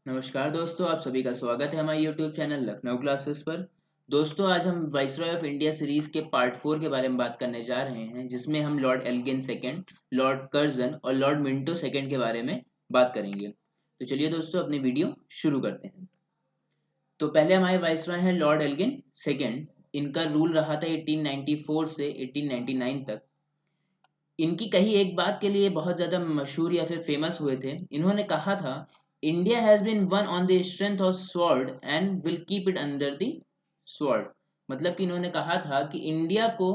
नमस्कार दोस्तों, आप सभी का स्वागत है हमारे यूट्यूब चैनल लखनऊ क्लासेस पर। दोस्तों, आज हम वाइसरॉय ऑफ इंडिया सीरीज के पार्ट 4 के बारे में बात करने जा रहे हैं, जिसमें हम Lord Elgin second, Lord Curzon और लॉर्ड मिंटो सेकंड के बारे में बात करेंगे। तो चलिए दोस्तों, अपनी वीडियो शुरू करते हैं। तो पहले हमारे वाइसरॉय हैं लॉर्ड एल्गिन सेकंड। इनका रूल रहा था 1894 से 1899 तक। इनकी कही एक बात के लिए बहुत ज़्यादा मशहूर या फिर फेमस हुए थे। इन्होंने कहा था, India has been won on the strength of sword and will keep it under the sword. मतलब कि इन्होंने कहा था कि इंडिया को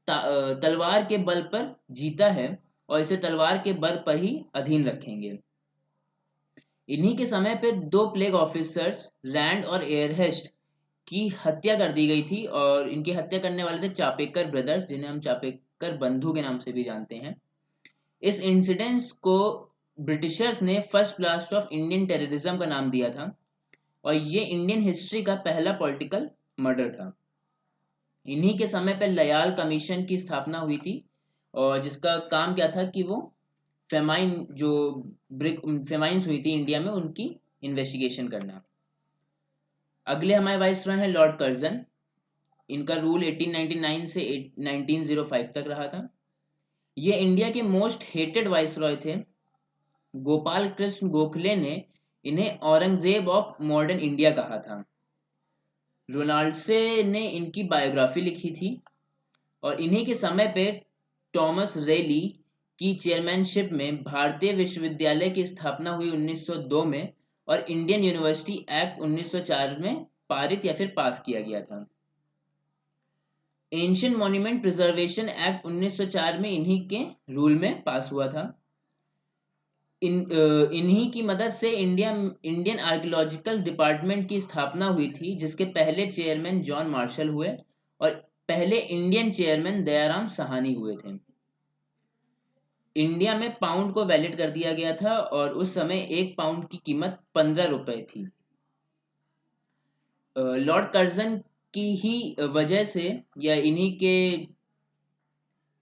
तलवार के बल पर जीता है और इसे तलवार के बल पर ही अधीन रखेंगे। इन्हीं के समय पे दो प्लेग ऑफिसर्स रैंड और एयरहेस्ट की हत्या कर दी गई थी, और इनकी हत्या करने वाले थे चापेकर ब्रदर्स, जिन्हें हम चापेकर बंधु के नाम से भी जानते हैं। इस इंसिडेंस को ब्रिटिशर्स ने first blast of Indian terrorism का नाम दिया था, और ये इंडियन हिस्ट्री का पहला पॉलिटिकल मर्डर था। इन्हीं के समय पर लयाल कमीशन की स्थापना हुई थी, और जिसका काम क्या था कि वो फेमाइन जो ब्रिक फेमाइन्स हुई थी इंडिया में, उनकी इन्वेस्टिगेशन करना। अगले हमारे वाइसरॉय हैं लॉर्ड कर्जन। इनका रूल 1899 से 1905 तक रहा था। ये इंडिया के मोस्ट हेटेड वाइसरॉय थे। गोपाल कृष्ण गोखले ने इन्हें औरंगजेब ऑफ मॉडर्न इंडिया कहा था। रोनाल्डसे ने इनकी बायोग्राफी लिखी थी, और इन्हीं के समय पे टॉमस रेली की चेयरमैनशिप में भारतीय विश्वविद्यालय की स्थापना हुई 1902 में, और इंडियन यूनिवर्सिटी एक्ट 1904 में पारित या फिर पास किया गया था। एंशियंट मॉन्यूमेंट प्रिजर्वेशन एक्ट 1904 में इन्हीं के रूल में पास हुआ था। इन्हीं की मदद से इंडियन आर्कियोलॉजिकल डिपार्टमेंट की स्थापना हुई थी, जिसके पहले चेयरमैन जॉन मार्शल हुए, और पहले इंडियन चेयरमैन दयाराम साहनी हुए थे। इंडिया में पाउंड को वैलिड कर दिया गया था, और उस समय एक पाउंड की कीमत 15 रुपए थी। लॉर्ड कर्जन की ही वजह से, या इन्हीं के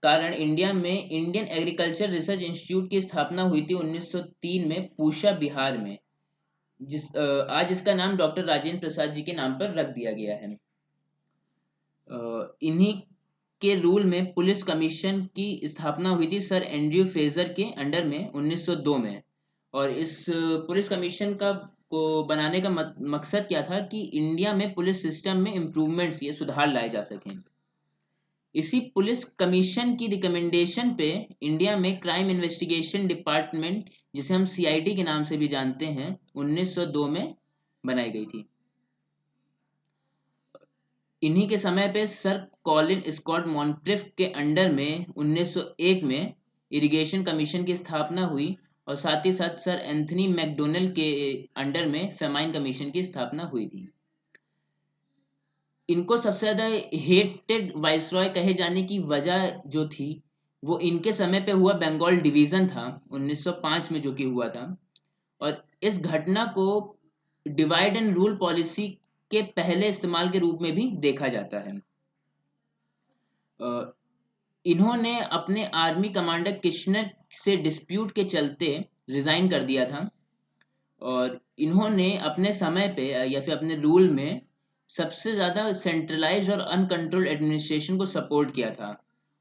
कारण, इंडिया में इंडियन एग्रीकल्चर रिसर्च इंस्टीट्यूट की स्थापना हुई थी 1903 में पूसा बिहार में, आज इसका नाम डॉक्टर राजेंद्र प्रसाद जी के नाम पर रख दिया गया है। इन्हीं के रूल में पुलिस कमीशन की स्थापना हुई थी सर एंड्रयू फ्रेजर के अंडर में 1902 में। और इस पुलिस कमीशन का को बनाने का मकसद क्या था कि इंडिया में पुलिस सिस्टम में इम्प्रूवमेंट्स, ये सुधार लाए जा सकें। इसी पुलिस कमीशन की रिकमेंडेशन पे इंडिया में क्राइम इन्वेस्टिगेशन डिपार्टमेंट, जिसे हम सीआईडी के नाम से भी जानते हैं, 1902 में बनाई गई थी। इन्हीं के समय पे सर कॉलिन स्कॉट मॉन्ट्रिफ के अंडर में 1901 में इरिगेशन कमीशन की स्थापना हुई, और साथ ही साथ सर एंथनी मैकडोनल के अंडर में फेमाइन कमीशन की स्थापना हुई थी। इनको सबसे ज़्यादा हेटेड वाइसरॉय कहे जाने की वजह जो थी, वो इनके समय पे हुआ बंगाल डिवीज़न था 1905 में, जो कि हुआ था। और इस घटना को डिवाइड एंड रूल पॉलिसी के पहले इस्तेमाल के रूप में भी देखा जाता है। इन्होंने अपने आर्मी कमांडर किशनर से डिस्प्यूट के चलते रिज़ाइन कर दिया था, और इन्होंने अपने समय पे या फिर अपने रूल में सबसे ज़्यादा सेंट्रलाइज और अनकंट्रोल्ड एडमिनिस्ट्रेशन को सपोर्ट किया था,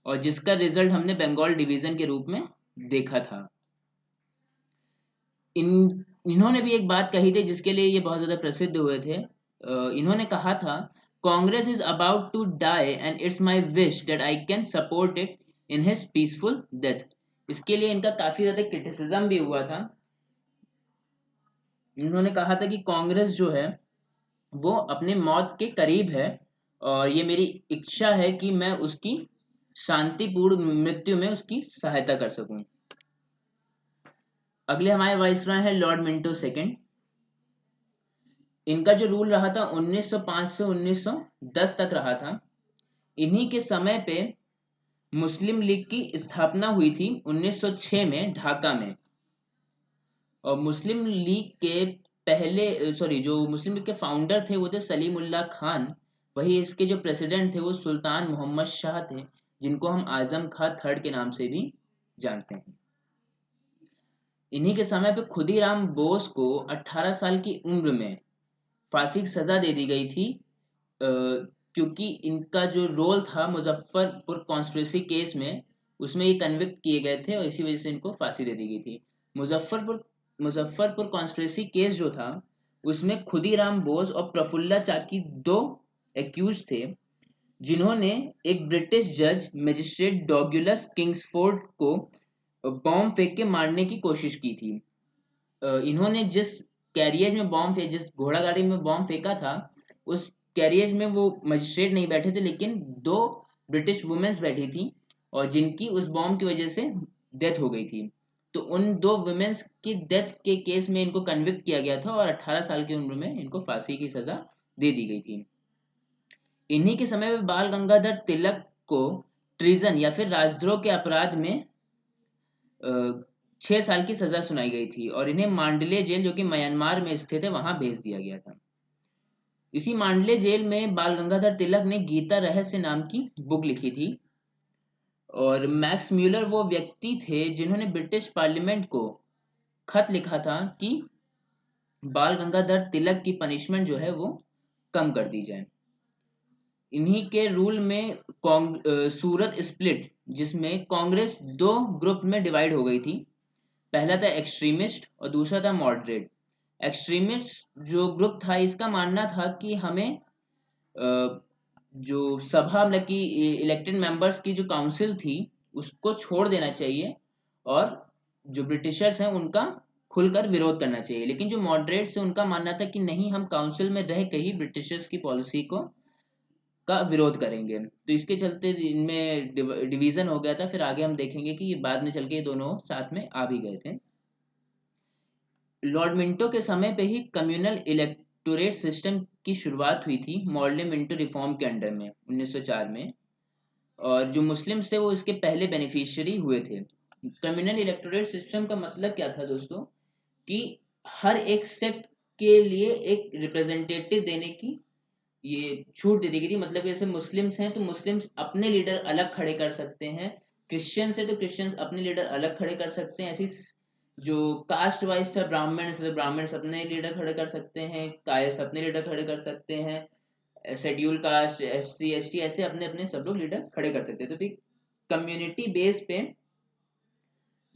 और जिसका रिजल्ट हमने बंगाल डिवीज़न के रूप में देखा था। इन्होंने भी एक बात कही थी जिसके लिए ये बहुत ज़्यादा प्रसिद्ध हुए थे। इन्होंने कहा था, Congress is about to die and it's my wish that I can support it in his peaceful death. इसके लिए इनका काफ़ी ज़्यादा क्रिटिसिज्म भी हुआ था। इन्होंने कहा था कि कांग्रेस जो है वो अपने मौत के करीब है, और ये मेरी इच्छा है कि मैं उसकी शांतिपूर्ण मृत्यु में उसकी सहायता कर सकूं। अगले हमारे वाइसरॉय हैं लॉर्ड मिंटो सेकंड। इनका जो रूल रहा था 1905 से 1910 तक रहा था। इन्हीं के समय पे मुस्लिम लीग की स्थापना हुई थी 1906 में ढाका में, और मुस्लिम लीग के जो मुस्लिम लीग के फाउंडर थे वो थे सलीम उल्लाह खान। वही इसके जो प्रेसिडेंट थे वो सुल्तान मोहम्मद शाह थे, जिनको हम आजम खां थर्ड के नाम से भी जानते हैं। इन्हीं के समय पे खुदीराम बोस को 18 साल की उम्र में फांसी की सजा दे दी गई थी, क्योंकि इनका जो रोल था मुजफ्फरपुर कॉन्स्पिरेसी केस में, उसमें ये कन्विक्ट किए गए थे और इसी वजह से इनको फांसी दे दी गई थी। मुजफ्फरपुर मुजफ्फरपुर कॉन्स्पिरेसी केस जो था, उसमें खुदीराम बोस और प्रफुल्ला चाकी दो एक्यूज थे, जिन्होंने एक ब्रिटिश जज मजिस्ट्रेट डॉग्यूलस किंग्सफोर्ड को बॉम्ब फेंक के मारने की कोशिश की थी। इन्होंने जिस कैरियज में बॉम्ब फेंक जिस घोड़ा गाड़ी में बॉम्ब फेंका था, उस कैरियज में वो मजिस्ट्रेट नहीं बैठे थे, लेकिन दो ब्रिटिश वुमेन्स बैठी थी और जिनकी उस बॉम्ब की वजह से डेथ हो गई थी। तो उन दो वुमेन्स की डेथ के केस में इनको कन्विक्ट किया गया था और 18 साल की उम्र में इनको फांसी की सजा दे दी गई थी। इन्हीं के समय में बाल गंगाधर तिलक को ट्रीजन या फिर राजद्रोह के अपराध में 6 साल की सजा सुनाई गई थी और इन्हें मांडले जेल, जो कि म्यांमार में स्थित है, वहां भेज दिया गया था। इसी मांडले जेल में बाल गंगाधर तिलक ने गीता रहस्य नाम की बुक लिखी थी और मैक्स म्यूलर वो व्यक्ति थे जिन्होंने ब्रिटिश पार्लियामेंट को खत लिखा था कि बाल गंगाधर तिलक की पनिशमेंट जो है वो कम कर दी जाए। इन्हीं के रूल में सूरत स्प्लिट, जिसमें कांग्रेस दो ग्रुप में डिवाइड हो गई थी। पहला था एक्सट्रीमिस्ट और दूसरा था मॉडरेट। एक्सट्रीमिस्ट जो ग्रुप था, इसका मानना था कि हमें जो सभा मतलब कि इलेक्टेड मेंबर्स की जो काउंसिल थी उसको छोड़ देना चाहिए और जो ब्रिटिशर्स हैं उनका खुलकर विरोध करना चाहिए। लेकिन जो मॉडरेट्स थे उनका मानना था कि नहीं, हम काउंसिल में रह के ही ब्रिटिशर्स की पॉलिसी को का विरोध करेंगे। तो इसके चलते इनमें डिवीजन हो गया था। फिर आगे हम देखेंगे कि ये बाद में चल के ये दोनों साथ में आ भी गए थे। लॉर्ड मिंटो के समय पे ही कम्युनल इलेक्टोरेट सिस्टम की शुरुआत हुई थी मॉर्ले मिंटो रिफॉर्म के अंडर में 1904 में, और जो मुस्लिम्स थे वो इसके पहले बेनिफिशियरी हुए थे। कम्युनल इलेक्टोरेट सिस्टम का मतलब क्या था दोस्तों, कि हर एक सेक्ट के लिए एक रिप्रेजेंटेटिव देने की ये छूट दे दी गई थी। मतलब जैसे मुस्लिम्स हैं तो मुस्लिम्स अपने लीडर अलग खड़े कर सकते हैं, क्रिश्चियंस है तो क्रिश्चियंस अपने लीडर अलग खड़े कर सकते हैं। ऐसी जो कास्ट वाइज था, ब्राह्मण्स तो ब्राह्मण्स अपने लीडर खड़े कर सकते हैं, कायस अपने लीडर खड़े कर सकते हैं, शेड्यूल कास्ट, SC ST ऐसे अपने अपने सब लोग लीडर खड़े कर सकते थे। तो कम्युनिटी बेस पे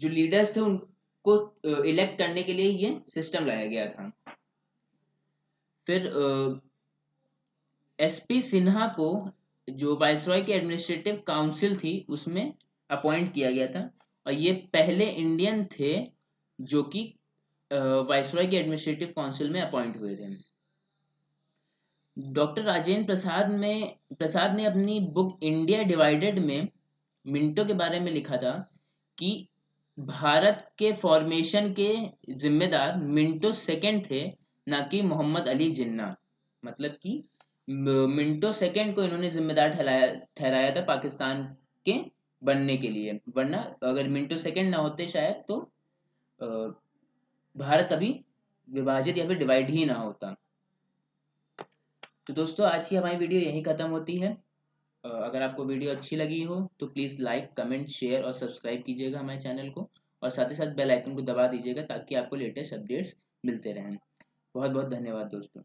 जो लीडर्स थे उनको इलेक्ट करने के लिए ये सिस्टम लाया गया था। फिर SP सिन्हा को जो वाइसरॉय की एडमिनिस्ट्रेटिव काउंसिल थी उसमें अपॉइंट किया गया था और ये पहले इंडियन थे जो कि वाइसरॉय की एडमिनिस्ट्रेटिव काउंसिल में अपॉइंट हुए थे। डॉक्टर राजेंद्र प्रसाद ने अपनी बुक इंडिया डिवाइडेड में मिंटो के बारे में लिखा था कि भारत के फॉर्मेशन के जिम्मेदार मिंटो सेकंड थे, ना कि मोहम्मद अली जिन्ना। मतलब कि मिंटो सेकंड को इन्होंने जिम्मेदार ठहराया था पाकिस्तान के बनने के लिए, वरना अगर मिंटो सेकंड ना होते शायद तो भारत अभी विभाजित या फिर डिवाइड ही ना होता। तो दोस्तों आज की हमारी वीडियो यहीं ख़त्म होती है। अगर आपको वीडियो अच्छी लगी हो तो प्लीज़ लाइक, कमेंट, शेयर और सब्सक्राइब कीजिएगा हमारे चैनल को, और साथ ही साथ बेल आइकन को दबा दीजिएगा ताकि आपको लेटेस्ट अपडेट्स मिलते रहें। बहुत बहुत धन्यवाद दोस्तों।